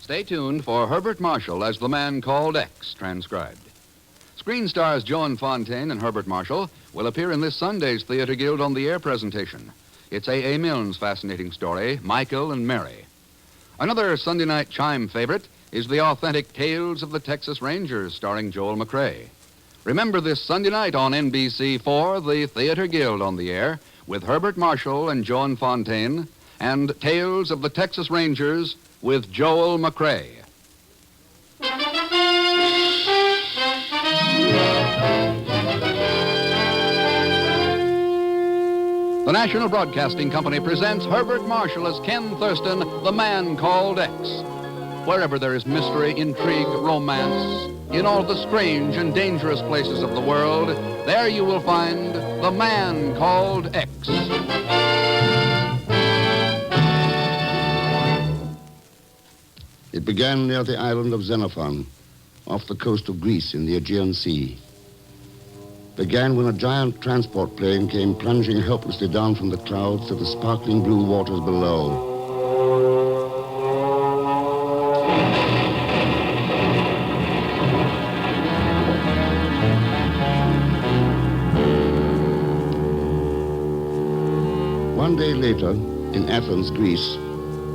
Stay tuned for Herbert Marshall as the man called X, transcribed. Screen stars Joan Fontaine and Herbert Marshall will appear in this Sunday's Theater Guild on the Air presentation. It's A.A. Milne's fascinating story, Michael and Mary. Another Sunday night chime favorite is the authentic Tales of the Texas Rangers, starring Joel McCrea. Remember this Sunday night on NBC for the Theater Guild on the Air with Herbert Marshall and Joan Fontaine and Tales of the Texas Rangers with Joel McCrea. The National Broadcasting Company presents Herbert Marshall as Ken Thurston, the man called X. Wherever there is mystery, intrigue, romance, in all the strange and dangerous places of the world, there you will find the man called X. It began near the island of Xenophon, off the coast of Greece in the Aegean Sea. Began when a giant transport plane came plunging helplessly down from the clouds to the sparkling blue waters below. One day later, in Athens, Greece,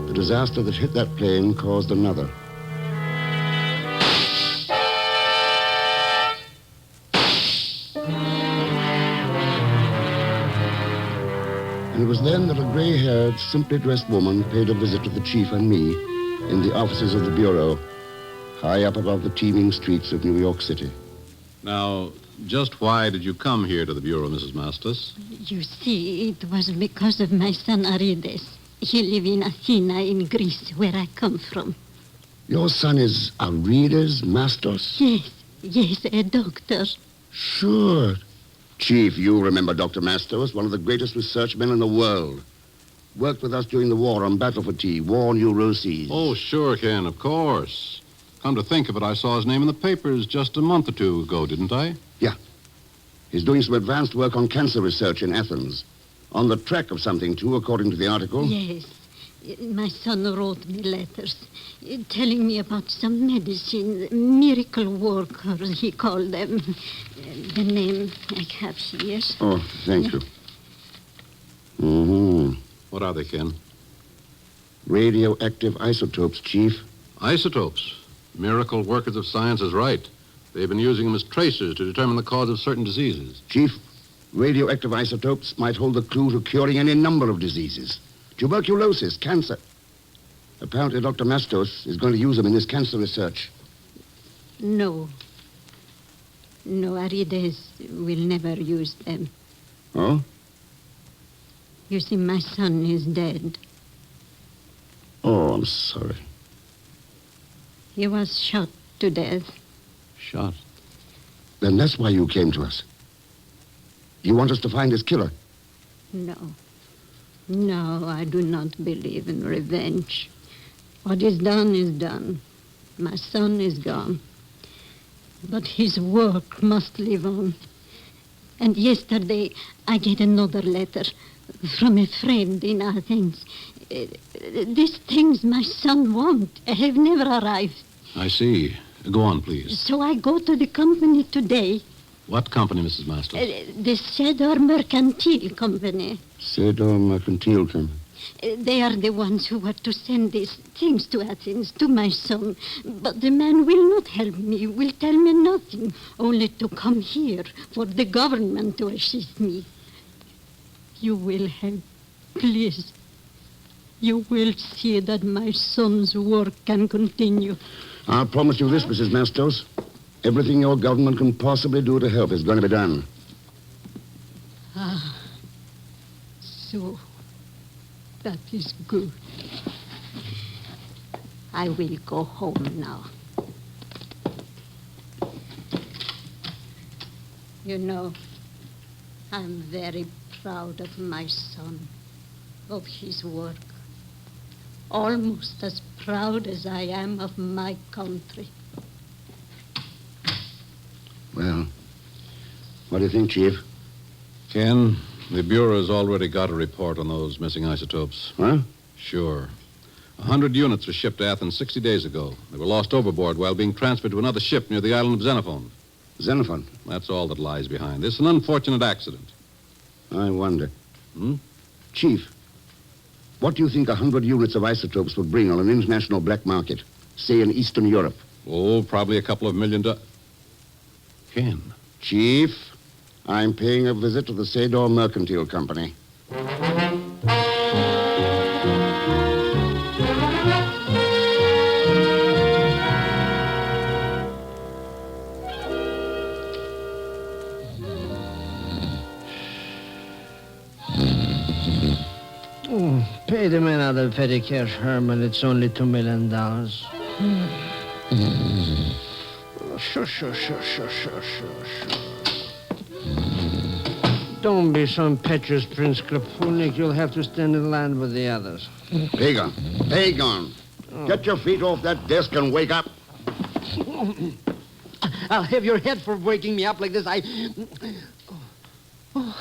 the disaster that hit that plane caused another. And it was then that a gray-haired, simply dressed woman paid a visit to the chief and me in the offices of the Bureau, high up above the teeming streets of New York City. Now, just why did you come here to the Bureau, Mrs. Mastos? You see, it was because of my son Arides. He lives in Athena in Greece, where I come from. Your son is Arides Mastos? Yes, a doctor. Sure. Chief, you remember Dr. Mastos, one of the greatest research men in the world. Worked with us during the war on battle fatigue, war neuroses. Oh, sure, Ken, of course. Come to think of it, I saw his name in the papers just a month or two ago, didn't I? Yeah. He's doing some advanced work on cancer research in Athens. On the track of something, too, according to the article. Yes. My son wrote me letters telling me about some medicine, miracle workers, he called them. The name I have here. Oh, thank you. Mm-hmm. What are they, Ken? Radioactive isotopes, Chief. Isotopes. Miracle workers of science is right. They've been using them as tracers to determine the cause of certain diseases. Chief, radioactive isotopes might hold the clue to curing any number of diseases. Tuberculosis, cancer. Apparently, Dr. Mastos is going to use them in his cancer research. No, Arides will never use them. Oh? You see, my son is dead. Oh, I'm sorry. He was shot to death. Shot? Then that's why you came to us. You want us to find his killer? No, I do not believe in revenge. What is done is done. My son is gone. But his work must live on. And yesterday, I get another letter from a friend in Athens. These things my son wants have never arrived. I see. Go on, please. So I go to the company today. What company, Mrs. Mastos? The Cedar Mercantile Company. Cedar Mercantile Company. They are the ones who were to send these things to Athens, to my son. But the man will not help me, will tell me nothing, only to come here for the government to assist me. You will help, please. You will see that my son's work can continue. I'll promise you this, Mrs. Mastos. Everything your government can possibly do to help is going to be done. So that is good. I will go home now. You know, I'm very proud of my son, of his work. Almost as proud as I am of my country. Well, what do you think, Chief? Ken, the Bureau's already got a report on those missing isotopes. Huh? Sure. 100 units were shipped to Athens 60 days ago. They were lost overboard while being transferred to another ship near the island of Xenophon. Xenophon? That's all that lies behind this. An unfortunate accident. I wonder. Hmm? Chief, what do you think 100 units of isotopes would bring on an international black market, say in Eastern Europe? Oh, probably a couple of million Ken. Chief, I'm paying a visit to the Sador Mercantile Company. Pay the man out of petty cash, Herman. It's only $2 million. Sure. Don't be so impetuous, Prince Krapunik. You'll have to stand in line with the others. Pagan. Get your feet off that desk and wake up. I'll have your head for waking me up like this. Oh,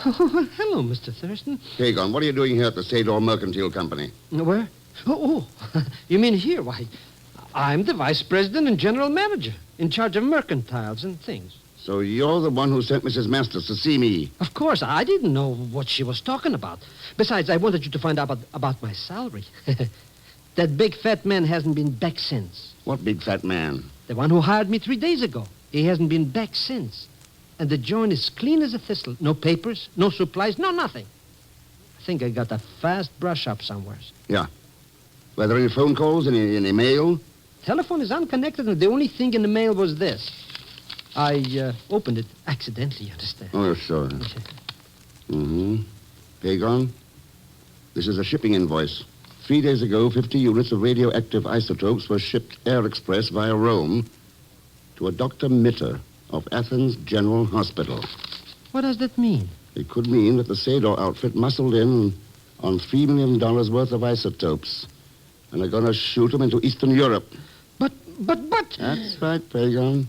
hello, Mr. Thurston. Pagan, what are you doing here at the Sador Mercantile Company? Where? You mean here? Why, I'm the vice president and general manager, in charge of mercantiles and things. So you're the one who sent Mrs. Masters to see me? Of course, I didn't know what she was talking about. Besides, I wanted you to find out about my salary. That big fat man hasn't been back since. What big fat man? The one who hired me 3 days ago. He hasn't been back since. And the joint is clean as a thistle. No papers, no supplies, no nothing. I think I got a fast brush up somewhere. Yeah. Were there any phone calls, any mail? Telephone is unconnected, and the only thing in the mail was this. I opened it accidentally, you understand? Oh, sure. Mm-hmm. Pagan, this is a shipping invoice. 3 days ago, 50 units of radioactive isotopes were shipped air express via Rome to a Dr. Mitter of Athens General Hospital. What does that mean? It could mean that the Sador outfit muscled in on $3 million worth of isotopes and are going to shoot them into Eastern Europe. But... That's right, Pagan.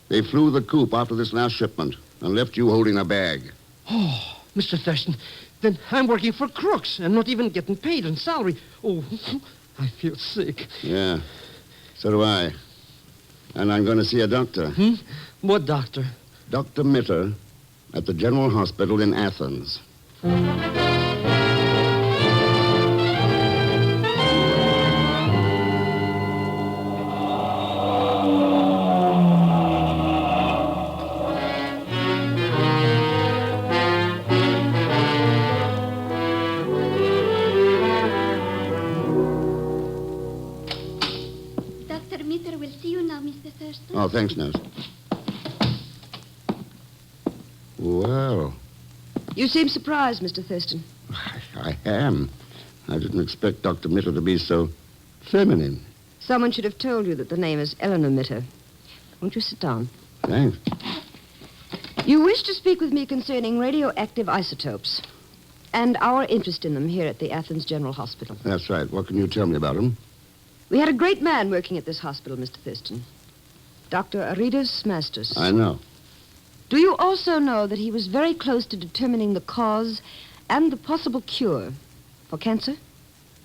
They flew the coop after this last shipment and left you holding a bag. Oh, Mr. Thurston, then I'm working for crooks and not even getting paid on salary. Oh, I feel sick. Yeah, so do I. And I'm going to see a doctor. What doctor? Dr. Mitter at the General Hospital in Athens. Dr. Mitter will see you now, Mr. Thurston. Oh, thanks, nurse. Well, You seem surprised, Mr. Thurston. I am. I didn't expect Dr. Mitter to be so feminine. Someone should have told you that the name is Eleanor Mitter. Won't you sit down? Thanks. You wish to speak with me concerning radioactive isotopes and our interest in them here at the Athens General Hospital. That's right. What can you tell me about him? We had a great man working at this hospital, Mr. Thurston. Dr. Aridus Masters. I know. Do you also know that he was very close to determining the cause and the possible cure for cancer?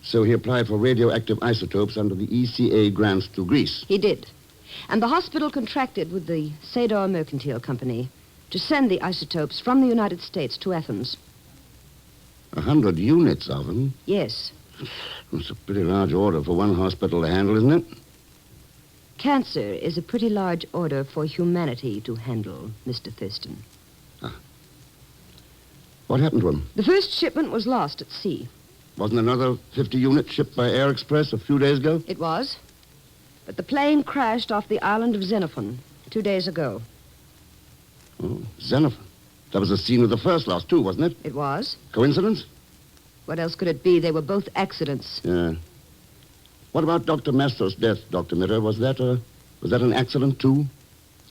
So he applied for radioactive isotopes under the ECA grants to Greece. He did. And the hospital contracted with the Sador Mercantile Company to send the isotopes from the United States to Athens. 100 units of them? Yes. It's a pretty large order for one hospital to handle, isn't it? Cancer is a pretty large order for humanity to handle, Mr. Thurston. What happened to him? The first shipment was lost at sea. Wasn't another 50 units shipped by air express a few days ago? It was. But the plane crashed off the island of Xenophon 2 days ago. Oh, Xenophon. That was the scene of the first loss, too, wasn't it? It was. Coincidence? What else could it be? They were both accidents. Yeah. What about Dr. Mastos' death, Dr. Mitter? Was that an accident, too?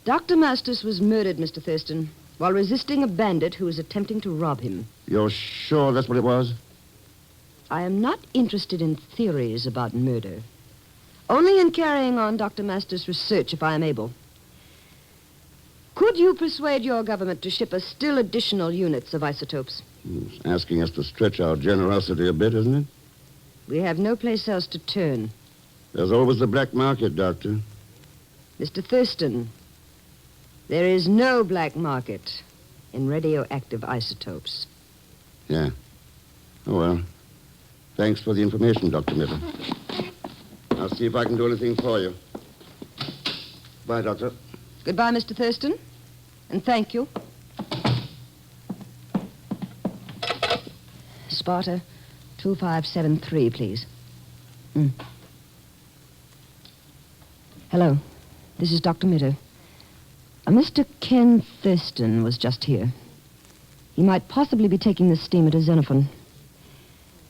Dr. Masters was murdered, Mr. Thurston, while resisting a bandit who was attempting to rob him. You're sure that's what it was? I am not interested in theories about murder. Only in carrying on Dr. Masters' research, if I am able. Could you persuade your government to ship us still additional units of isotopes? It's asking us to stretch our generosity a bit, isn't it? We have no place else to turn. There's always the black market, Doctor. Mr. Thurston, there is no black market in radioactive isotopes. Yeah. Oh, well. Thanks for the information, Dr. Miller. I'll see if I can do anything for you. Bye, Doctor. Goodbye, Mr. Thurston, and thank you. Sparta 2573, please. Hello. This is Dr. Mitter. Mr. Ken Thurston was just here. He might possibly be taking the steamer to Xenophon.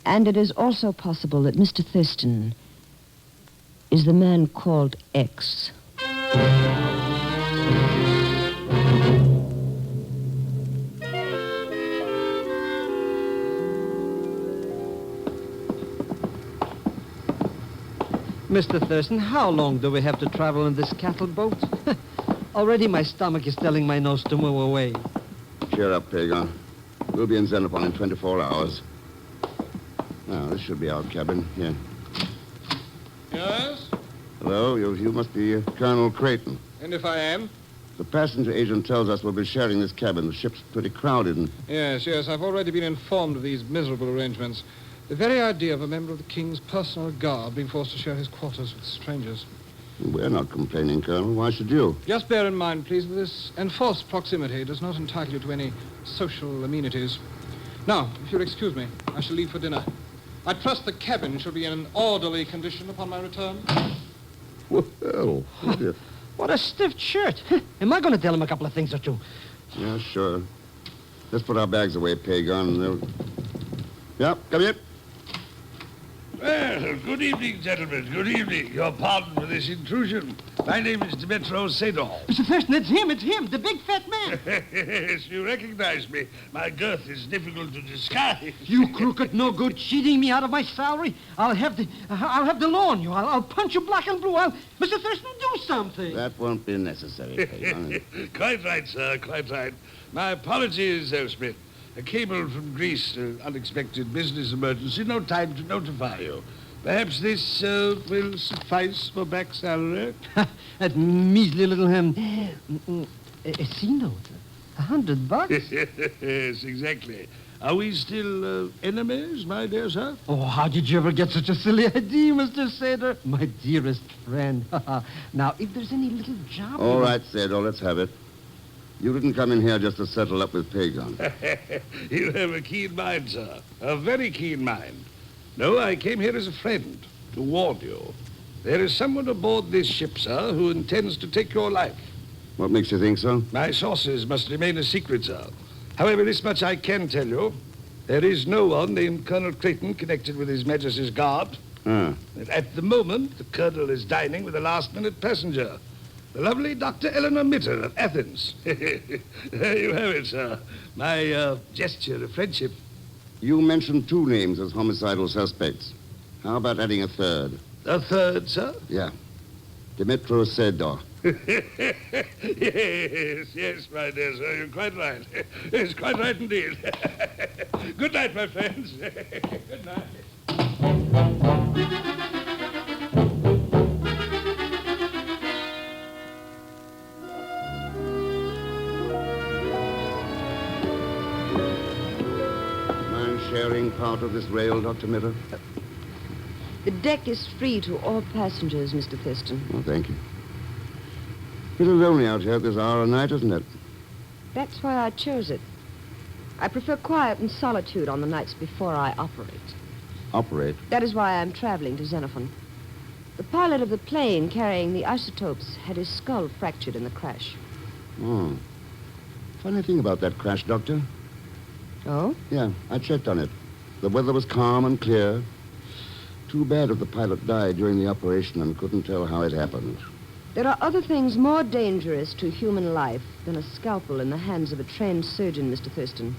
And it is also possible that Mr. Thurston is the man called X. Mr. Thurston, how long do we have to travel in this cattle boat? Already my stomach is telling my nose to move away. Cheer up, Pagon. We'll be in Xenophon in 24 hours. Now, this should be our cabin. Here. Yes? Hello, you must be Colonel Creighton. And if I am? The passenger agent tells us we'll be sharing this cabin. The ship's pretty crowded and... Yes. I've already been informed of these miserable arrangements. The very idea of a member of the King's personal guard being forced to share his quarters with strangers. We're not complaining, Colonel. Why should you? Just bear in mind, please, that this enforced proximity does not entitle you to any social amenities. Now, if you'll excuse me, I shall leave for dinner. I trust the cabin shall be in an orderly condition upon my return. Well, What a stiff shirt. Am I going to tell him a couple of things or two? yeah, sure. Let's put our bags away, Pagon. Yeah, come here. Well, good evening, gentlemen. Good evening. Your pardon for this intrusion. My name is Dimitro Sedor. Mr. Thurston, it's him, the big fat man. Yes, you recognize me. My girth is difficult to disguise. You crooked, no good, cheating me out of my salary. I'll have the law on you. I'll punch you black and blue. Mr. Thurston, do something. That won't be necessary, Pagon. Quite right, sir. Quite right. My apologies, Elsmith. A cable from Greece, unexpected business emergency, no time to notify you. Perhaps this will suffice for back salary? That measly little a C-note. $100? Yes, exactly. Are we still enemies, my dear sir? Oh, how did you ever get such a silly idea, Mr. Sater? My dearest friend. Now, if there's any little job... All right, Sedor, let's have it. You didn't come in here just to settle up with Pagon. You have a keen mind, sir. A very keen mind. No, I came here as a friend to warn you. There is someone aboard this ship, sir, who intends to take your life. What makes you think so? My sources must remain a secret, sir. However, this much I can tell you. There is no one named Colonel Creighton connected with His Majesty's Guard. Ah. At the moment, the Colonel is dining with a last-minute passenger. The lovely Dr. Eleanor Mitter of Athens. There you have it, sir. My gesture of friendship. You mentioned two names as homicidal suspects. How about adding a third? A third, sir? Yeah. Dimitro Sedor. Yes, my dear sir. You're quite right. Yes, quite right indeed. Good night, my friends. Good night. Sharing part of this rail, Dr. Mitter? The deck is free to all passengers, Mr. Thurston. Oh, thank you. Pretty lonely out here at this hour of night, isn't it? That's why I chose it. I prefer quiet and solitude on the nights before I operate. Operate? That is why I'm traveling to Xenophon. The pilot of the plane carrying the isotopes had his skull fractured in the crash. Oh. Funny thing about that crash, Doctor. Oh? Yeah, I checked on it. The weather was calm and clear. Too bad if the pilot died during the operation and couldn't tell how it happened. There are other things more dangerous to human life than a scalpel in the hands of a trained surgeon, Mr. Thurston.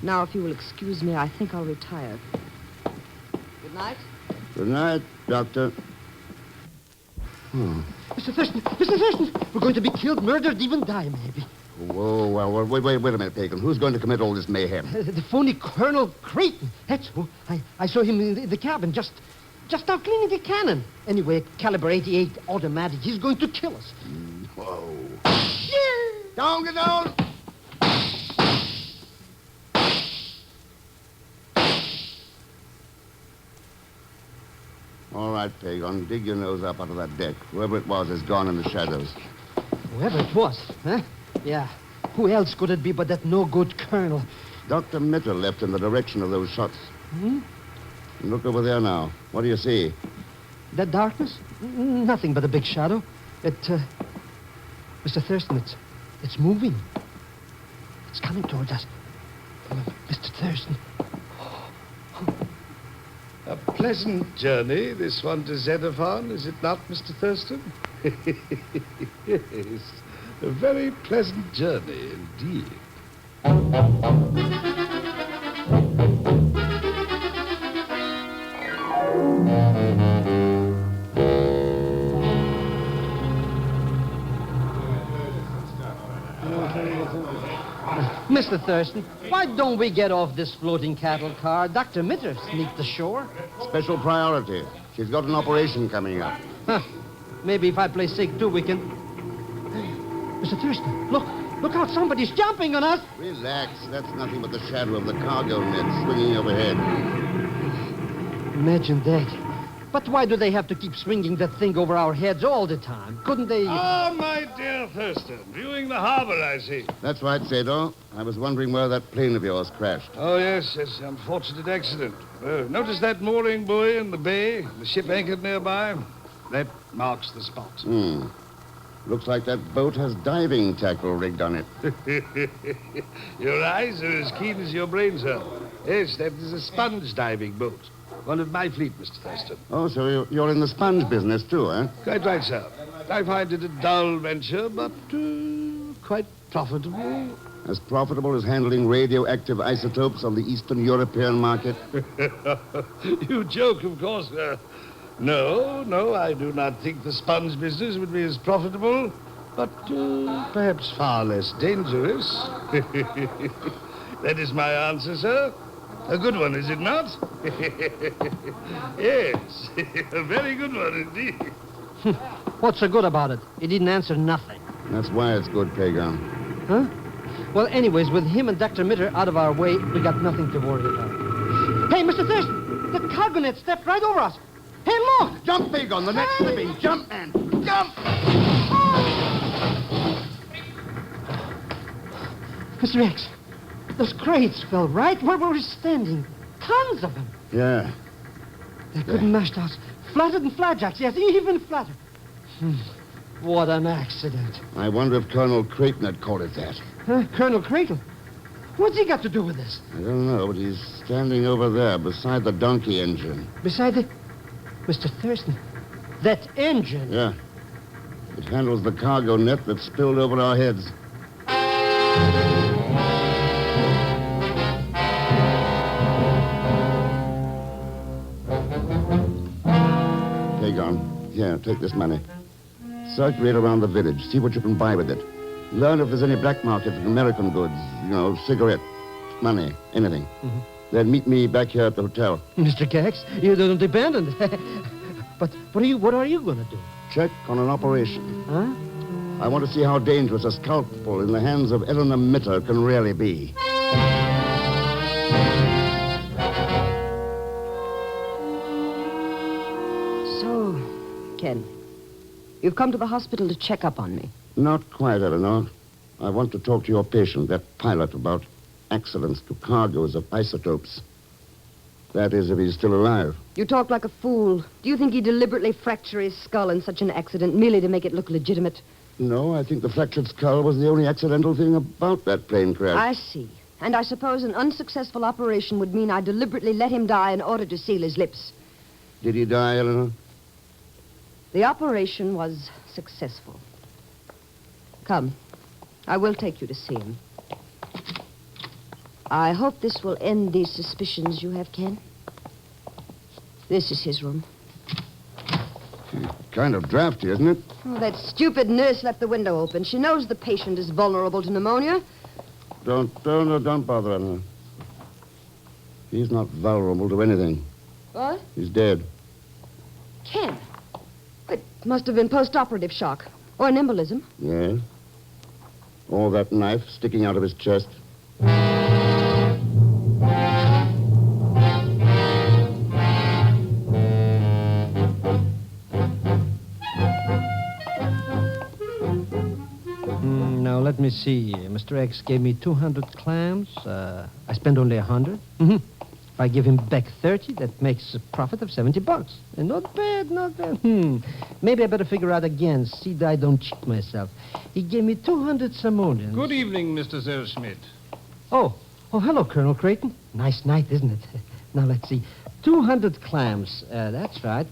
Now, if you will excuse me, I think I'll retire. Good night. Good night, Doctor. Mr. Thurston, we're going to be killed, murdered, even die, maybe. Whoa, well, wait a minute, Pagan. Who's going to commit all this mayhem? The phony Colonel Creighton. That's who. I saw him in the cabin just now cleaning the cannon. Anyway, caliber 88 automatic. He's going to kill us. Whoa. Down, get down! All right, Pagan, dig your nose up out of that deck. Whoever it was is gone in the shadows. Whoever it was, huh? Yeah. Who else could it be but that no-good colonel? Dr. Mitter left in the direction of those shots. Hmm? Look over there now. What do you see? That darkness? Nothing but a big shadow. Mr. Thurston, it's moving. It's coming towards us. Mr. Thurston. A pleasant journey, this one to Xenophon, is it not, Mr. Thurston? Yes, a very pleasant journey indeed. Mr. Thurston, why don't we get off this floating cattle car? Dr. Mitter sneaked ashore. Special priority. She's got an operation coming up. Huh. Maybe if I play sick, too, we can... Hey, Mr. Thurston, look out. Somebody's jumping on us. Relax. That's nothing but the shadow of the cargo net swinging overhead. Imagine that. But why do they have to keep swinging that thing over our heads all the time? Couldn't they... Ah, my dear Thurston, viewing the harbor, I see. That's right, Sado. I was wondering where that plane of yours crashed. Oh, yes, it's an unfortunate accident. Notice that mooring buoy in the bay? The ship anchored nearby? That marks the spot. Looks like that boat has diving tackle rigged on it. Your eyes are as keen as your brain, sir. Yes, that is a sponge diving boat. One of my fleet, Mr. Thurston. Oh, so you're in the sponge business, too, eh? Quite right, sir. I find it a dull venture, but quite profitable. As profitable as handling radioactive isotopes on the Eastern European market? You joke, of course. No, I do not think the sponge business would be as profitable, but perhaps far less dangerous. That is my answer, sir. A good one, is it not? Yes, a very good one indeed. What's so good about it? He didn't answer nothing. That's why it's good, Pagan. Huh? Well, anyways, with him and Dr. Mitter out of our way, we got nothing to worry about. Hey, Mr. Thurston, the cargo net stepped right over us. Hey, look! Jump, Pagan, the net's slipping. Jump, man. Jump! Mr. X, those crates fell right where we were standing. Tons of them. Yeah. They couldn't mashed us. Flattered and flatjacks, yes, even flattered. What an accident. I wonder if Colonel Creighton had called it that. Huh? Colonel Creighton? What's he got to do with this? I don't know, but he's standing over there beside the donkey engine. Beside the... Mr. Thurston, that engine? Yeah. It handles the cargo net that spilled over our heads. Pagan, here, take this money. Circulate around the village. See what you can buy with it. Learn if there's any black market for American goods. You know, cigarette, money, anything. Mm-hmm. Then meet me back here at the hotel. Mr. Cax, you don't depend on that. But what are you going to do? Check on an operation. Huh? I want to see how dangerous a scalpel in the hands of Eleanor Mitter can really be. So, Ken, you've come to the hospital to check up on me. Not quite, Eleanor. I want to talk to your patient, that pilot, about accidents to cargoes of isotopes. That is, if he's still alive. You talk like a fool. Do you think he deliberately fractured his skull in such an accident merely to make it look legitimate? No, I think the fractured skull was the only accidental thing about that plane crash. I see. And I suppose an unsuccessful operation would mean I deliberately let him die in order to seal his lips. Did he die, Eleanor? The operation was successful. Come. I will take you to see him. I hope this will end these suspicions you have, Ken. This is his room. Kind of drafty, isn't it? Oh, that stupid nurse left the window open. She knows the patient is vulnerable to pneumonia. Don't bother on her. He's not vulnerable to anything. What? He's dead. Ken. It must have been post-operative shock. Or an embolism. Yes. Or that knife sticking out of his chest. Now, let me see. Mr. X gave me 200 clams. I spent only 100. Mm-hmm. If I give him back 30, that makes a profit of $70. And not bad, not bad. Maybe I better figure out again. See that I don't cheat myself. He gave me 200 simoleons. Good evening, Mr. Zellschmidt. Oh, hello, Colonel Creighton. Nice night, isn't it? Now, let's see. 200 clams. That's right.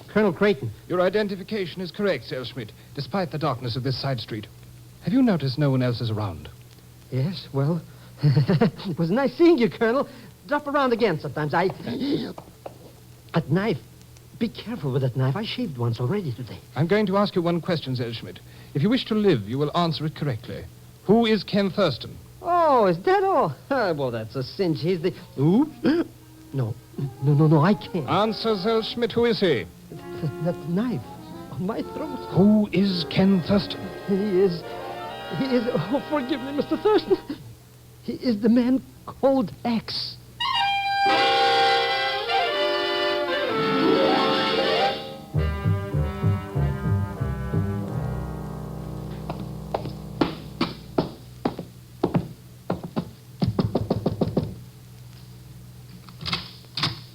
Colonel Creighton. Your identification is correct, Zellschmidt, despite the darkness of this side street. Have you noticed no one else is around? Yes, well, it was nice seeing you, Colonel. Drop around again sometimes. That knife. Be careful with that knife. I shaved once already today. I'm going to ask you one question, Zellschmidt. If you wish to live, you will answer it correctly. Who is Ken Thurston? Oh, is that all? Well, that's a cinch. He's the... Oops. No, I can't. Answer, Zellschmidt. Who is he? That knife on my throat. Who is Ken Thurston? He is... Oh, forgive me, Mr. Thurston. He is the man called X.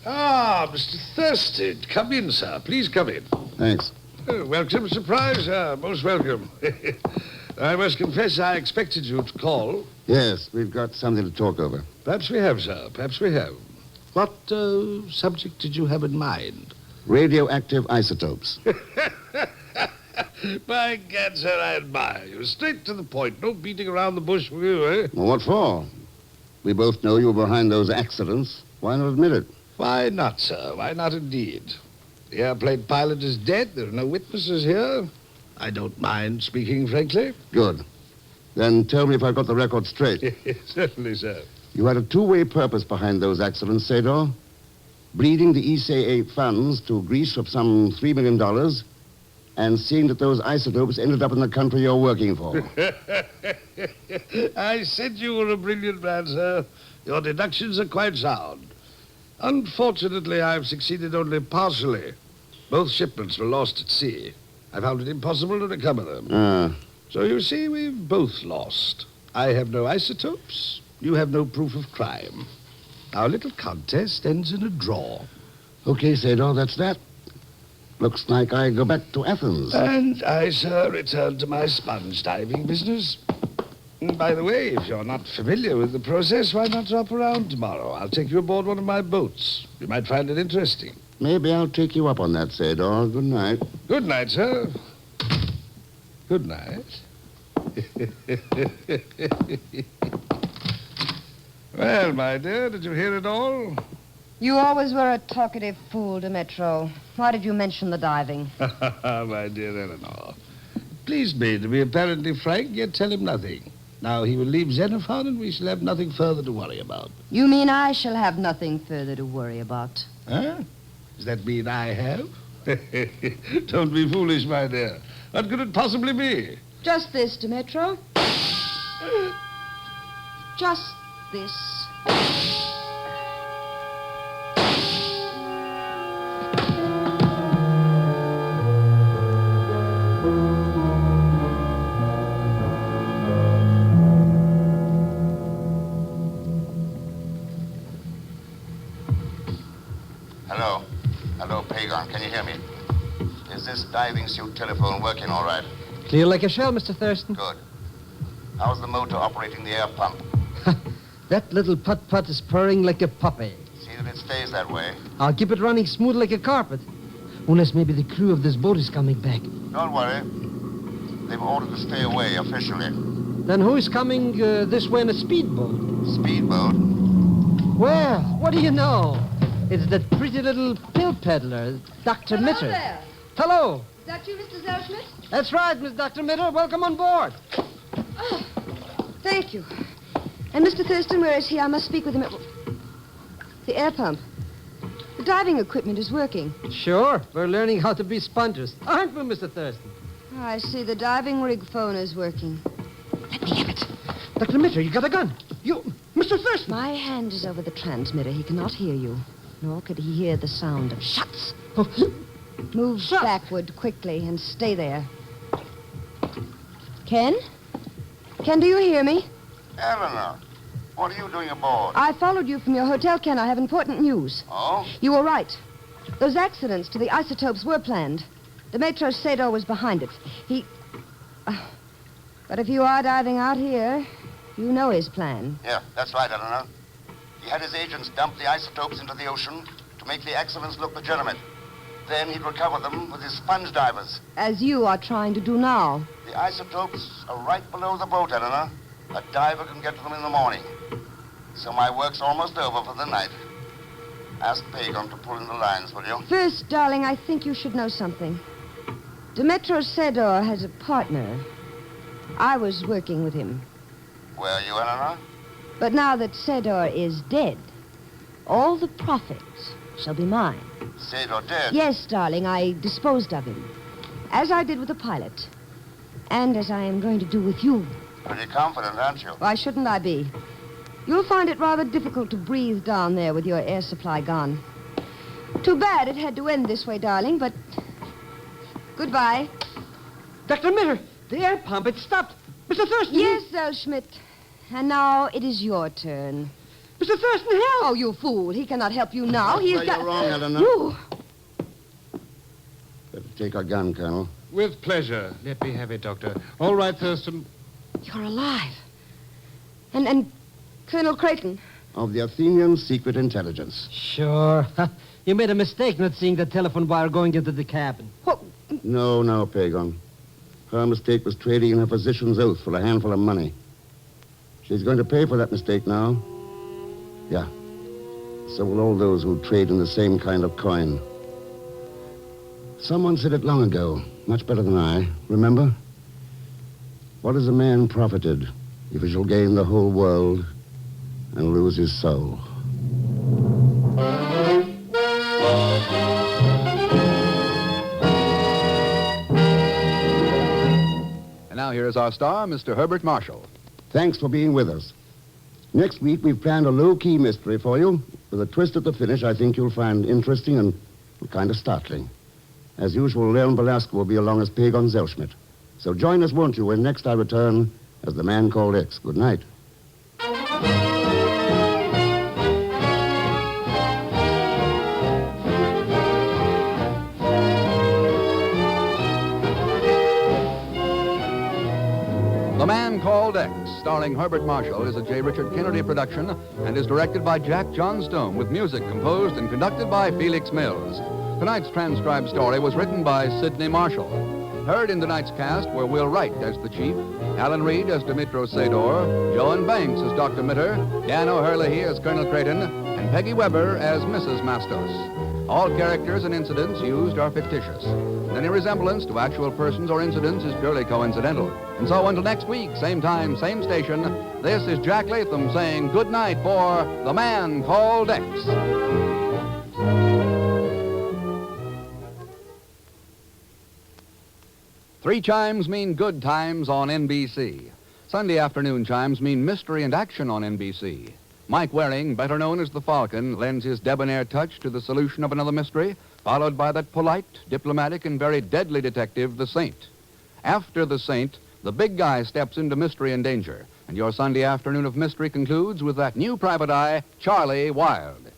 Ah, Mr. Thurston. Come in, sir. Please come in. Thanks. Oh, welcome. Surprise, sir. Most welcome. I must confess I expected you to call. Yes, we've got something to talk over. Perhaps we have, sir. Perhaps we have. What subject did you have in mind? Radioactive isotopes. By gad, sir, I admire you. Straight to the point. No beating around the bush with you, eh? Well, what for? We both know you were behind those accidents. Why not admit it? Why not, sir? Why not indeed? The airplane pilot is dead. There are no witnesses here. I don't mind speaking frankly. Good. Then tell me if I've got the record straight. Certainly, sir. You had a two-way purpose behind those accidents, Sador. Bleeding the ECA funds to Greece for some $3 million and seeing that those isotopes ended up in the country you're working for. I said you were a brilliant man, sir. Your deductions are quite sound. Unfortunately, I've succeeded only partially. Both shipments were lost at sea. I found it impossible to recover them. So you see, we've both lost. I have no isotopes. You have no proof of crime. Our little contest ends in a draw. Okay, Sador, that's that. Looks like I go back to Athens. And I, sir, return to my sponge diving business. And by the way, if you're not familiar with the process, why not drop around tomorrow? I'll take you aboard one of my boats. You might find it interesting. Maybe I'll take you up on that, Sador. Good night. Good night, sir. Good night. Well, my dear, did you hear it all? You always were a talkative fool, Demetro. Why did you mention the diving? My dear Eleanor. Pleased me to be apparently frank, yet tell him nothing. Now he will leave Xenophon and we shall have nothing further to worry about. You mean I shall have nothing further to worry about? Huh? Does that mean I have? Don't be foolish, my dear. What could it possibly be? Just this, Demetro. Just this. Hello, Pagon. Can you hear me? Is this diving suit telephone working all right? Clear like a shell, Mr. Thurston. Good. How's the motor operating the air pump? That little putt-putt is purring like a puppy. See that it stays that way. I'll keep it running smooth like a carpet. Unless maybe the crew of this boat is coming back. Don't worry. They've ordered to stay away officially. Then who is coming this way in a speedboat? Speedboat? Well, what do you know? It's that pretty little pill peddler, Dr. Hello Mitter. there. Hello. Is that you, Mr. Zellschmidt? That's right, Miss Dr. Mitter. Welcome on board. Oh, thank you. And Mr. Thurston, where is he? I must speak with him at... The air pump. The diving equipment is working. Sure. We're learning how to be spongers. Aren't we, Mr. Thurston? Oh, I see. The diving rig phone is working. Let me have it. Dr. Mitter, you got a gun. You... Mr. Thurston. My hand is over the transmitter. He cannot hear you. Nor could he hear the sound of shots. Move backward quickly and stay there. Ken? Ken, do you hear me? Eleanor, what are you doing aboard? I followed you from your hotel, Ken. I have important news. Oh? You were right. Those accidents to the isotopes were planned. Demetros Sador was behind it. He... But if you are diving out here, you know his plan. Yeah, that's right, Eleanor. He had his agents dump the isotopes into the ocean to make the accidents look legitimate. Then he'd recover them with his sponge divers. As you are trying to do now. The isotopes are right below the boat, Eleanor. A diver can get to them in the morning. So my work's almost over for the night. Ask Pagon to pull in the lines, will you? First, darling, I think you should know something. Demetros Sador has a partner. I was working with him. Were you, Eleanor? But now that Sador is dead, all the profits shall be mine. Sador dead? Yes, darling, I disposed of him. As I did with the pilot. And as I am going to do with you. Pretty confident, aren't you? Why shouldn't I be? You'll find it rather difficult to breathe down there with your air supply gone. Too bad it had to end this way, darling, but... Goodbye. Dr. Mitter, the air pump, it stopped. Mr. Thurston. Yes, Zellschmidt. And now it is your turn. Mr. Thurston, help! Oh, you fool. He cannot help you now. He has got... You're wrong, Eleanor. You... Better take our gun, Colonel. With pleasure. Let me have it, Doctor. All right, Thurston. You're alive. And Colonel Creighton. Of the Athenian Secret Intelligence. Sure. You made a mistake not seeing the telephone wire going into the cabin. What? No, Pagon. Her mistake was trading in her physician's oath for a handful of money. She's going to pay for that mistake now. Yeah. So will all those who trade in the same kind of coin. Someone said it long ago, much better than I. Remember? What is a man profited if he shall gain the whole world and lose his soul? And now here is our star, Mr. Herbert Marshall. Thanks for being with us. Next week, we've planned a low-key mystery for you with a twist at the finish I think you'll find interesting and kind of startling. As usual, Leon Belasco will be along as Pagon Zellschmidt. So join us, won't you, when next I return as the man called X. Good night. The Man Called X, starring Herbert Marshall, is a J. Richard Kennedy production and is directed by Jack Johnstone with music composed and conducted by Felix Mills. Tonight's transcribed story was written by Sidney Marshall. Heard in tonight's cast were Will Wright as the Chief, Alan Reed as Demetros Sador, Joan Banks as Dr. Mitter, Dan O'Hurley as Colonel Creighton, and Peggy Weber as Mrs. Mastos. All characters and incidents used are fictitious. Any resemblance to actual persons or incidents is purely coincidental. And so until next week, same time, same station, this is Jack Latham saying good night for The Man Called X. Three chimes mean good times on NBC. Sunday afternoon chimes mean mystery and action on NBC. Mike Waring, better known as the Falcon, lends his debonair touch to the solution of another mystery, followed by that polite, diplomatic, and very deadly detective, the Saint. After the Saint, the big guy steps into mystery and danger, and your Sunday afternoon of mystery concludes with that new private eye, Charlie Wilde.